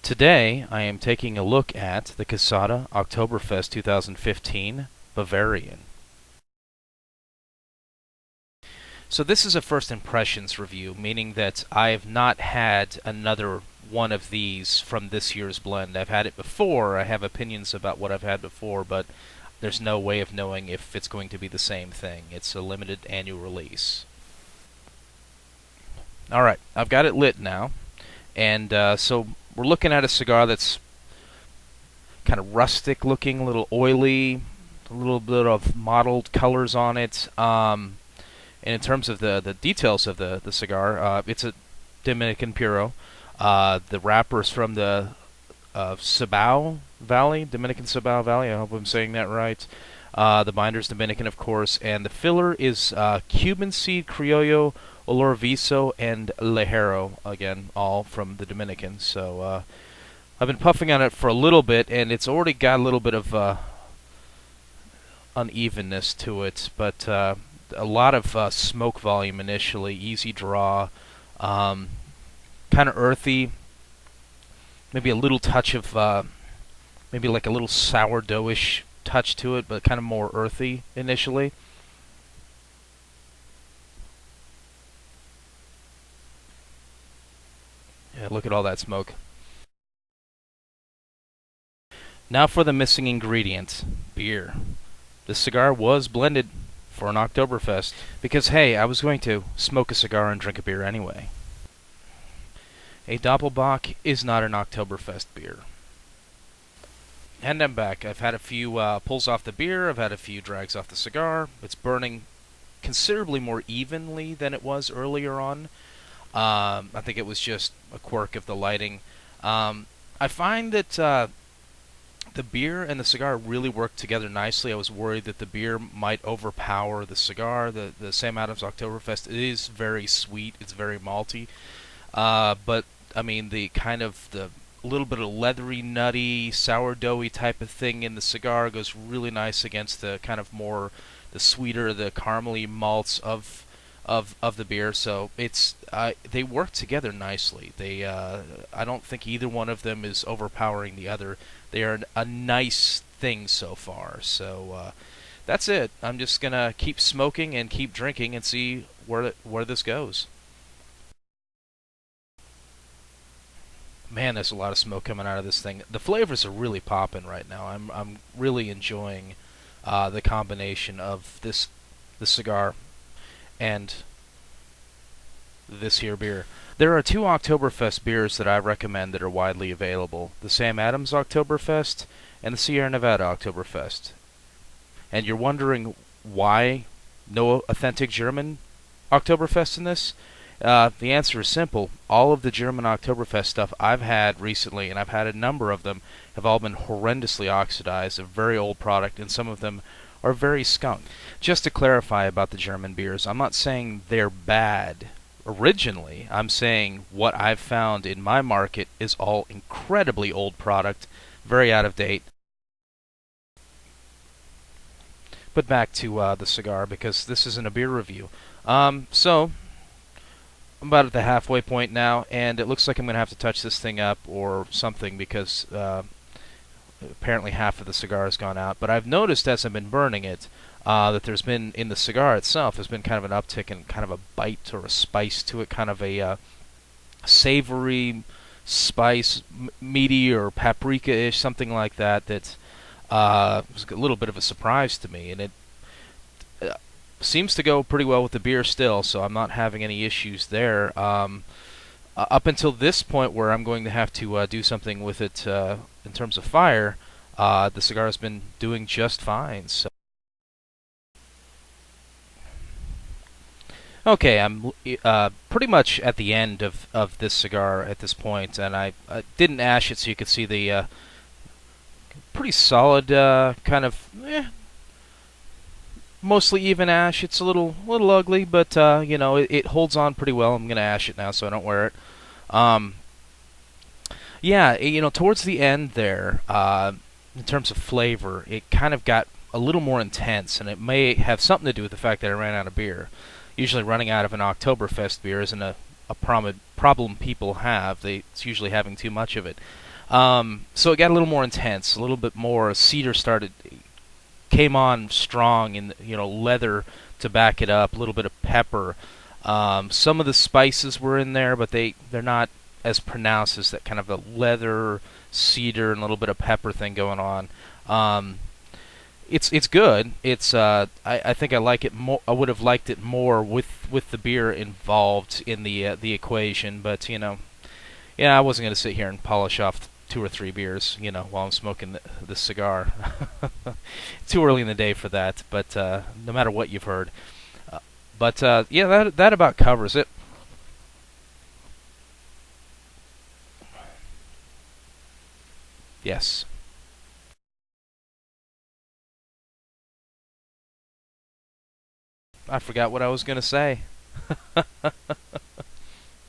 Today, I am taking a look at the Quesada Oktoberfest 2015 Bavarian. So this is a first impressions review, meaning that I have not had another one of these from this year's blend. I've had it before, I have opinions about what I've had before, but there's no way of knowing if it's going to be the same thing. It's a limited annual release. Alright, I've got it lit now, and so we're looking at a cigar that's kind of rustic looking, a little oily, a little bit of mottled colors on it. And in terms of the details of the cigar, it's a Dominican Puro. The wrapper is from the Cibao Valley, Dominican Cibao Valley. I hope I'm saying that right. The binder's Dominican, of course, and the filler is Cuban seed, Criollo, Olor Viso, and Lejero, again, all from the Dominican. So I've been puffing on it for a little bit, and it's already got a little bit of unevenness to it, but a lot of smoke volume initially, easy draw, kind of earthy, maybe a little touch of, maybe like a little sourdoughish touch to it, but kind of more earthy initially. Yeah, look at all that smoke. Now for the missing ingredient, beer. This cigar was blended for an Oktoberfest because, hey, I was going to smoke a cigar and drink a beer anyway. A Doppelbock is not an Oktoberfest beer. And I'm back. I've had a few pulls off the beer, I've had a few drags off the cigar. It's burning considerably more evenly than it was earlier on. I think it was just a quirk of the lighting. I find that the beer and the cigar really work together nicely. I was worried that the beer might overpower the cigar. The Sam Adams Oktoberfest is very sweet. It's very malty. But, I mean, the kind of the little bit of leathery, nutty, sourdoughy type of thing in the cigar goes really nice against the kind of more the sweeter, the caramely malts of the beer. So it's they work together nicely. They I don't think either one of them is overpowering the other. They are a nice thing so far. So that's it. I'm just gonna keep smoking and keep drinking and see where this goes. Man, there's a lot of smoke coming out of this thing. The flavors are really popping right now. I'm really enjoying the combination of the cigar and this here beer. There are two Oktoberfest beers that I recommend that are widely available. The Sam Adams Oktoberfest and the Sierra Nevada Oktoberfest. And you're wondering why no authentic German Oktoberfest in this? The answer is simple. All of the German Oktoberfest stuff I've had recently, and I've had a number of them, have all been horrendously oxidized, a very old product, and some of them are very skunked. Just to clarify about the German beers, I'm not saying they're bad originally. I'm saying what I've found in my market is all incredibly old product, very out of date. But back to the cigar, because this isn't a beer review. So I'm about at the halfway point now, and it looks like I'm going to have to touch this thing up or something because apparently half of the cigar has gone out. But I've noticed as I've been burning it that there's been, in the cigar itself, there's been kind of an uptick and kind of a bite or a spice to it, kind of a savory spice, meaty or paprika-ish, something like that, that was a little bit of a surprise to me. And it seems to go pretty well with the beer still, so I'm not having any issues there. Up until this point where I'm going to have to do something with it in terms of fire, the cigar has been doing just fine. So, okay, I'm pretty much at the end of this cigar at this point, and I didn't ash it so you could see the pretty solid kind of mostly even ash. It's a little ugly, but you know, it holds on pretty well. I'm gonna ash it now so I don't wear it. Yeah, you know, towards the end there, in terms of flavor, it kind of got a little more intense, and it may have something to do with the fact that I ran out of beer. Usually running out of an Oktoberfest beer isn't a problem people have. It's usually having too much of it. So it got a little more intense, a little bit more cedar came on strong, and leather to back it up, a little bit of pepper. Some of the spices were in there, but they're not as pronounced as that kind of a leather, cedar, and a little bit of pepper thing going on. Um, it's good. I think I like it more. I would have liked it more with the beer involved in the equation, but yeah, I wasn't gonna sit here and polish off two or three beers, while I'm smoking the cigar. Too early in the day for that, but no matter what you've heard. But yeah, that about covers it. Yes. I forgot what I was gonna say.